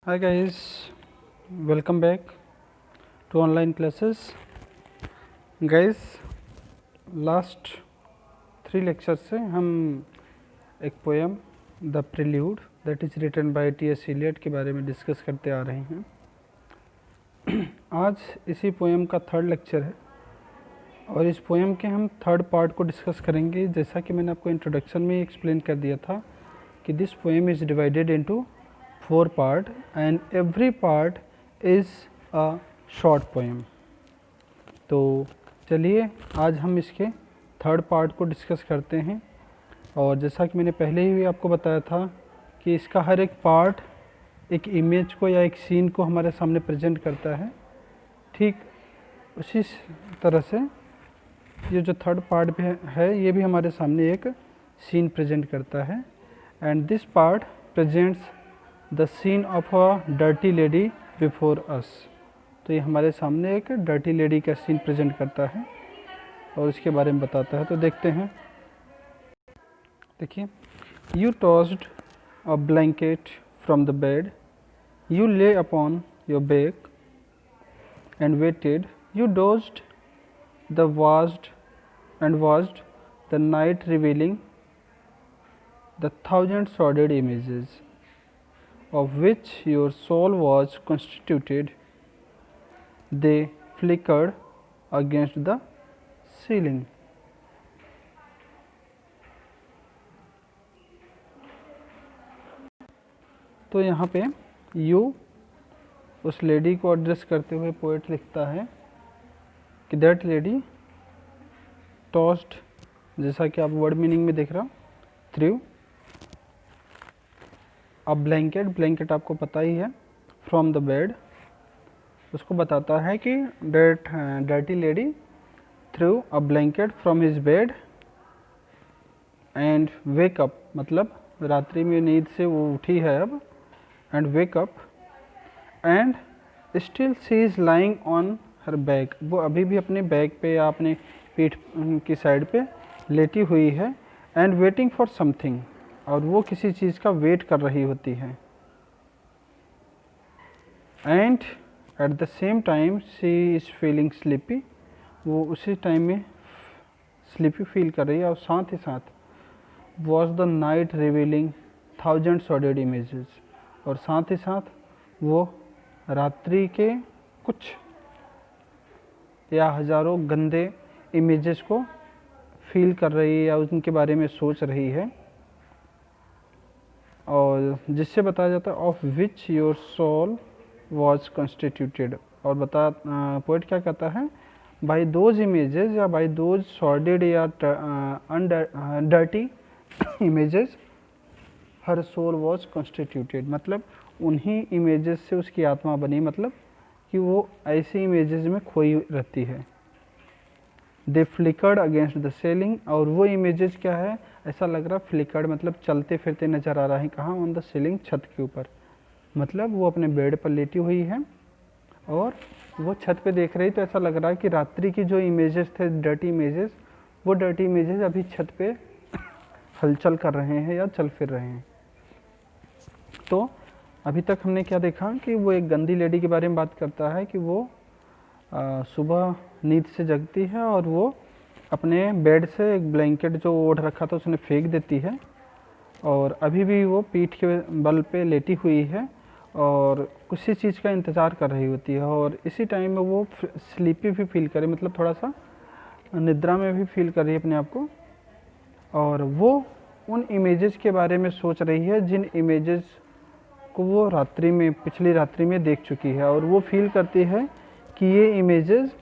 Hi guys, welcome back to online classes. Guys, last 3 lecture से हम एक poem the prelude that is written by T S. Eliot के बारे में discuss करते आ रहे हैं। आज इसी पोएम का थर्ड लेक्चर है और इस पोएम के हम थर्ड पार्ट को डिस्कस करेंगे। जैसा कि मैंने आपको इंट्रोडक्शन में एक्सप्लेन कर दिया था कि this poem is divided into 4 part and every part is a short poem। तो चलिए आज हम इसके थर्ड पार्ट को डिस्कस करते हैं। और जैसा कि मैंने पहले ही आपको बताया था कि इसका हर एक पार्ट एक इमेज को या एक सीन को हमारे सामने प्रेजेंट करता है। ठीक उसी तरह से ये जो थर्ड पार्ट भी है ये भी हमारे सामने एक सीन प्रेजेंट करता है। And this part presents the scene of a dirty lady before us. तो ये हमारे सामने एक डर्टी लेडी का सीन प्रेजेंट करता है और इसके बारे में बताता है। तो देखते हैं। देखिए, you tossed a blanket from the bed, you lay upon your back and waited, you dozed the watched the night revealing the thousand sordid images of which your soul was constituted. They flickered against the ceiling. तो यहाँ पे you उस lady को address करते हुए poet लिखता है कि दैट लेडी टॉस्ड, जैसा कि आप वर्ड मीनिंग में देख रहा, थ्रू अ ब्लैंकेट आपको पता ही है, फ्रॉम द बेड। उसको बताता है कि that dirty lady through a blanket from his bed and wake up, मतलब रात्रि में नींद से वो उठी है अब, and wake up and still she is lying on her back. वो अभी भी अपने बैक पे या अपने पीठ की साइड पे लेटी हुई है। एंड वेटिंग फॉर समथिंग, और वो किसी चीज़ का वेट कर रही होती है। And eight the same time she is feeling sleepy, वो उसी टाइम में स्लीपी फील कर रही है। और साथ ही साथ was the night revealing thousand sordid images, और साथ ही साथ वो रात्रि के कुछ या हज़ारों गंदे इमेजेस को फील कर रही है या उनके बारे में सोच रही है। और जिससे बताया जाता है of which your soul was constituted. और पोइट क्या कहता है, बाई दोज इमेजेस या बाई दोज सॉर्डेड या dirty images her soul was constituted, मतलब उन्हीं इमेजेस से उसकी आत्मा बनी, मतलब कि वो ऐसी इमेजेस में खोई रहती है। दे फ्लिकर्ड अगेंस्ट द सेलिंग, और वो इमेजेस क्या है, ऐसा लग रहा फ्लिकर्ड मतलब चलते फिरते नज़र आ रहा है। कहाँ? ऑन द सीलिंग, छत के ऊपर। मतलब वो अपने बेड पर लेटी हुई है और वो छत पे देख रही, तो ऐसा लग रहा है कि रात्रि की जो इमेजेस थे डर्टी इमेजेस, वो डर्टी इमेजेस अभी छत पे हलचल कर रहे हैं या चल फिर रहे हैं। तो अभी तक हमने क्या देखा कि वो एक गंदी लेडी के बारे में बात करता है कि वो सुबह नींद से जगती है और वो अपने बेड से एक ब्लैंकेट जो ओढ़ रखा था उसने फेंक देती है, और अभी भी वो पीठ के बल पे लेटी हुई है और किसी चीज़ का इंतज़ार कर रही होती है। और इसी टाइम में वो स्लीपी भी फील करे, मतलब थोड़ा सा निद्रा में भी फील कर रही है अपने आप को। और वो उन इमेजेस के बारे में सोच रही है जिन इमेजेस को वो रात्रि में, पिछली रात्रि में देख चुकी है। और वो फील करती है कि ये इमेजेस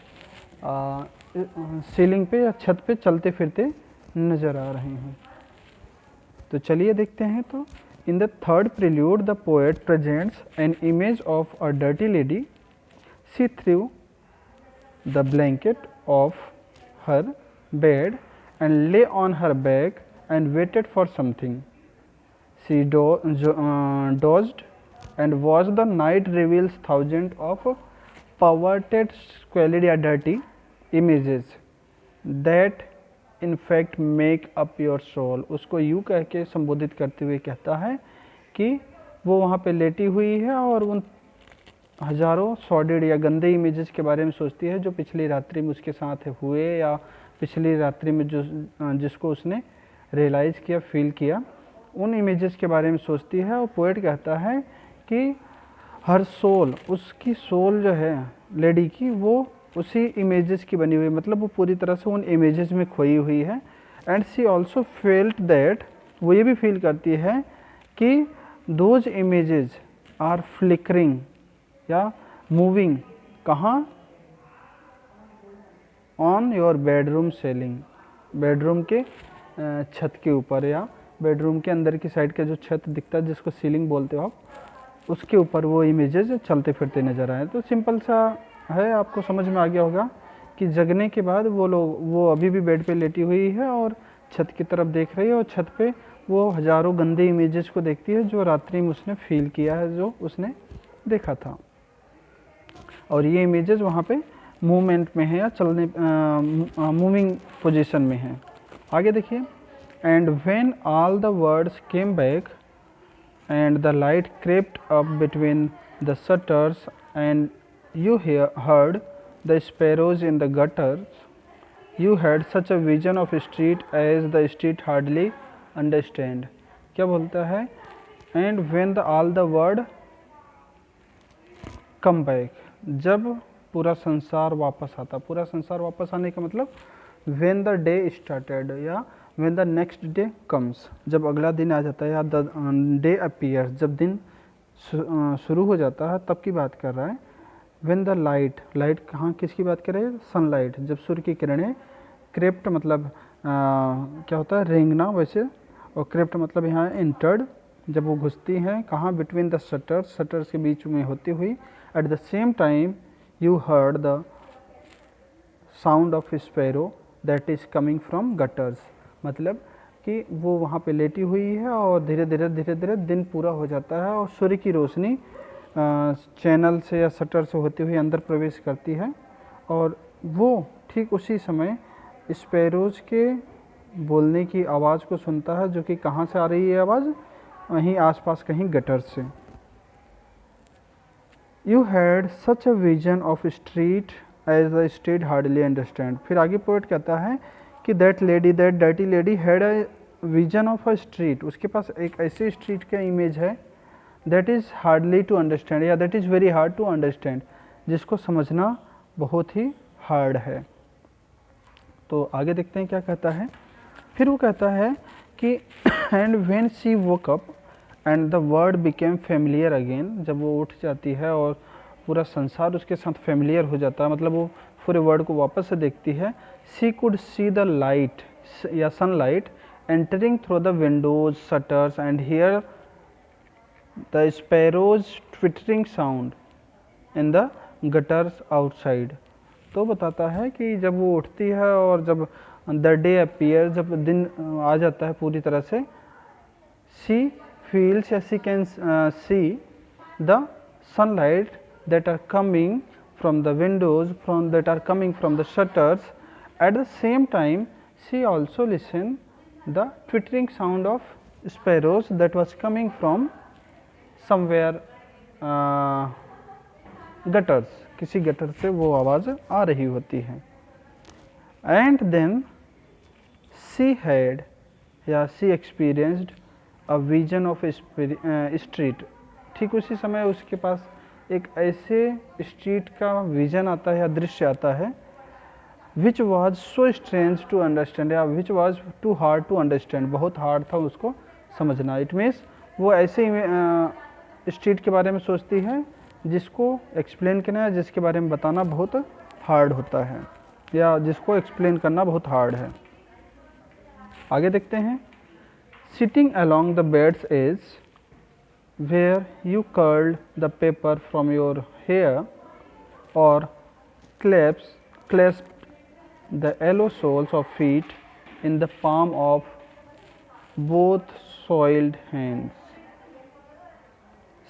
सीलिंग पे या छत पे चलते फिरते नज़र आ रहे हैं। तो चलिए देखते हैं। तो in the third prelude the poet presents an image of a dirty lady, she threw the blanket of her bed and lay on her back and waited for something. She dozed and watched the night reveals thousands of perverted, squalid या dirty images that in fact make up your soul। उसको यूँ कह के संबोधित करते हुए कहता है कि वो वहाँ पे लेटी हुई है और उन हज़ारों सॉर्डेड या गंदे इमेजेस के बारे में सोचती है जो पिछली रात्रि में उसके साथ हुए, या पिछली रात्रि में जो जिसको उसने रियलाइज़ किया, फील किया, उन इमेजेस के बारे में सोचती है। और पोएट कहता है कि हर सोल, उसकी सोल जो है लेडी की, वो उसी इमेजेस की बनी हुई, मतलब वो पूरी तरह से उन इमेजेस में खोई हुई है। And she also felt that, वो ये भी फील करती है कि दोज इमेजेस आर फ्लिकरिंग या मूविंग, कहाँ, on your bedroom selling, bedroom के छत के ऊपर, या बेडरूम के अंदर की साइड का जो छत दिखता है जिसको सीलिंग बोलते हो आप, उसके ऊपर वो इमेजेस चलते फिरते नज़र आए। तो सिंपल सा है, आपको समझ में आ गया होगा कि जगने के बाद वो अभी भी बेड पे लेटी हुई है और छत की तरफ देख रही है, और छत पे वो हज़ारों गंदे इमेजेस को देखती है जो रात्रि में उसने फील किया है, जो उसने देखा था। और ये इमेजेस वहाँ पे मूवमेंट में है या चलने, मूविंग पोजीशन में है। आगे देखिए, and when all the words came back and the light crept up between the shutters and you heard the sparrows in the gutters, you had such a vision of street as the street hardly understand। क्या बोलता है, and when all the word come back, जब पूरा संसार वापस आता। पूरा संसार वापस आने का मतलब when the day started या when the next day comes, जब अगला दिन आ जाता है, या the day appears, जब दिन शुरू हो जाता है तब की बात कर रहा है। when the light कहाँ किसकी बात कर रहे हैं, सनलाइट, जब सूर्य की किरणें, क्रेप्ट मतलब क्या होता है, रेंगना वैसे, और क्रेप्ट मतलब यहाँ एंटर्ड, जब वो घुसती हैं कहाँ, बिटवीन द शटर्स के बीच में होती हुई। Eight the same time you heard the sound of sparrow that is coming from gutters, मतलब कि वो वहाँ पे लेटी हुई है और धीरे धीरे दिन पूरा हो जाता है और सूर्य की रोशनी चैनल से या शटर से होती हुई अंदर प्रवेश करती है, और वो ठीक उसी समय स्पैरोज़ के बोलने की आवाज़ को सुनता है, जो कि कहाँ से आ रही है आवाज़, वहीं आसपास कहीं गटर से। You had such a vision of street as the street hardly understand. फिर आगे पोएट कहता है कि that dirty lady had a vision of a street, उसके पास एक ऐसी स्ट्रीट का इमेज है, that is hardly to understand या that is very hard to understand, जिसको समझना बहुत ही हार्ड है। तो आगे देखते हैं क्या कहता है। फिर वो कहता है कि and when she woke up and the word became familiar again, जब वो उठ जाती है और पूरा संसार उसके साथ फेमिलियर हो जाता है, मतलब वो पूरे वर्ड को वापस से देखती है। She could see the light या sunlight entering through the windows shutters and hear the sparrows twittering sound in the gutters outside. तो बताता है कि जब वो उठती है और जब द डे अपीयर, जब दिन आ जाता है पूरी तरह से, शी फील्स या she can see the sunlight that are coming from the windows, that are coming from the shutters. At the same time she also listened the twittering sound of sparrows that was coming from somewhere gutters, किसी gutter से वो आवाज़ आ रही होती है। And then she had या she experienced a vision of a street, ठीक उसी समय उसके पास एक ऐसे स्ट्रीट का विजन आता है या दृश्य आता है, which was so strange to understand या which was too hard to understand, बहुत हार्ड था उसको समझना। इट मीन्स वो ऐसे स्ट्रीट के बारे में सोचती है जिसको एक्सप्लेन करना, जिसके बारे में बताना बहुत हार्ड होता है, या जिसको एक्सप्लेन करना बहुत हार्ड है। आगे देखते हैं। Sitting along the bed's edge where you curled the paper from your hair or clasped the yellow soles of feet in the palm of both soiled hands,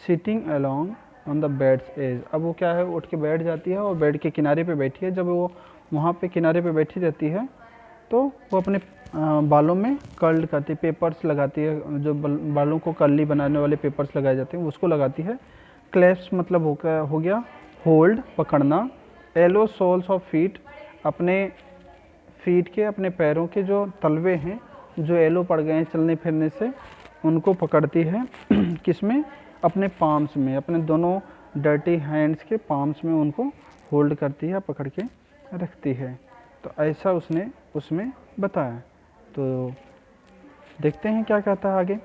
sitting along on the bed's edge। अब वो क्या है, उठ के बैठ जाती है और बेड के किनारे पे बैठी है। जब वो वहाँ पे किनारे पे बैठी रहती है तो वो अपने बालों में कर्ल करती, पेपर्स लगाती है, जो बालों को कर्ली बनाने वाले पेपर्स लगाए जाते हैं उसको लगाती है। क्लैप्स मतलब हो गया होल्ड, पकड़ना। एलो सोल्स ऑफ फीट, अपने फीट के, अपने पैरों के जो तलवे हैं जो एलो पड़ गए हैं चलने फिरने से, उनको पकड़ती है किसमें, अपने पाम्स में, अपने दोनों डर्टी हैंड्स के पाम्स में उनको होल्ड करती है, पकड़ के रखती है। तो ऐसा उसने उसमें बताया। तो देखते हैं क्या कहता है आगे।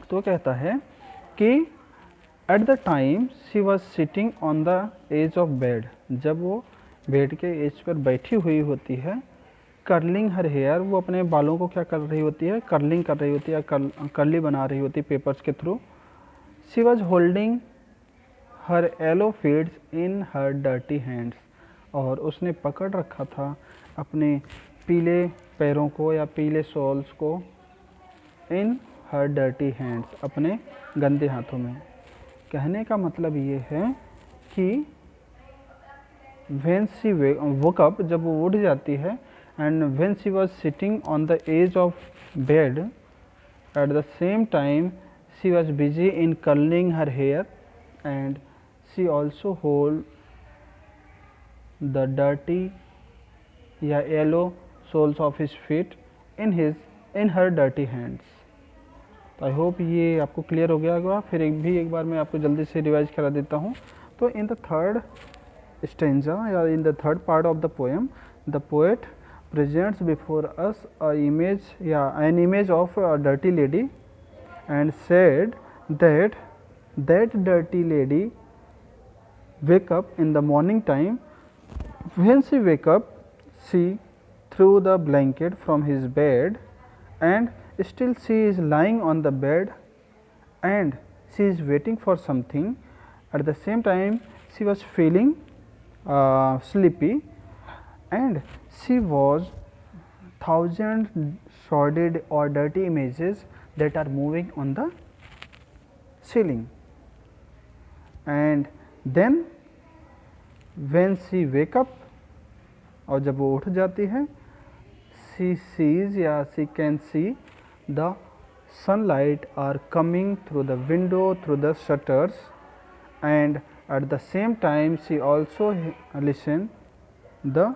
तो कहता है कि at the time she was sitting on the edge of bed, जब वो बेड के एज पर बैठी हुई होती है, कर्लिंग हर हेयर, वो अपने बालों को क्या कर रही होती है, कर्लिंग कर रही होती है, कर्ली बना रही होती है पेपर्स के through. She was holding her yellow feeds in her dirty hands, और उसने पकड़ रखा था अपने पीले पैरों को या पीले सोल्स को इन हर डर्टी हैंड्स, अपने गंदे हाथों में। कहने का मतलब ये है कि व्हेन शी वोक अप, जब वो उठ जाती है, and when she was sitting on the edge of bed, at the same time she was busy in curling her hair, and she also hold the dirty या yellow soles of his feet in her dirty hands. तो I hope ये आपको clear हो गया होगा। फिर एक बार मैं आपको जल्दी से रिवाइज करा देता हूँ। तो इन द थर्ड स्टेंजा या इन the third part of the poem, the poet presents before us an image of a dirty lady, and said that dirty lady wake up in the morning time. When she wake up, she threw the blanket from his bed, and still she is lying on the bed, and she is waiting for something. At the same time she was feeling sleepy, and she was thousand sordid or dirty images that are moving on the ceiling. And then when she wake up, और जब वो उठ जाती है, she sees या she can see the sunlight are coming through the window, through the shutters, and at the same time she also listen the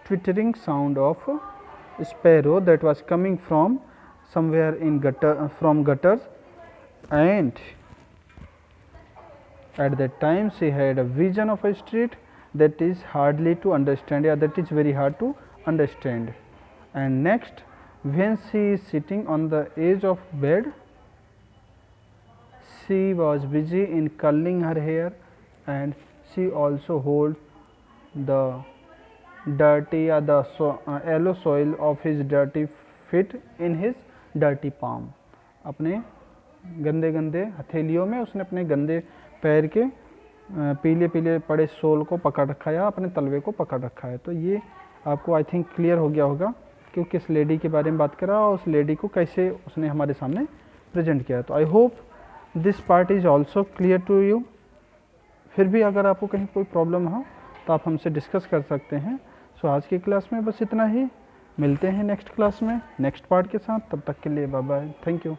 twittering sound of a sparrow that was coming from somewhere in gutters, and at that time she had a vision of a street that is hardly to understand, that is very hard to understand. And next, when she is sitting on the edge of bed, she was busy in curling her hair, and she also hold the dirty or the yellow soil of his dirty feet in his dirty palm. अपने गंदे गंदे हथेलियों में उसने अपने गंदे पैर के पीले पीले पड़े सोल को पकड़ रखा है या अपने तलवे को पकड़ रखा है। तो ये आपको आई थिंक क्लियर हो गया होगा कि किस लेडी के बारे में बात करा और उस लेडी को कैसे उसने हमारे सामने प्रेजेंट किया। तो I hope this part is also clear to you. फिर भी अगर आपको कहीं कोई प्रॉब्लम हो तो आप हमसे डिस्कस कर सकते हैं। सो आज की क्लास में बस इतना ही, मिलते हैं नेक्स्ट क्लास में नेक्स्ट पार्ट के साथ। तब तक के लिए बाय बाय, थैंक यू।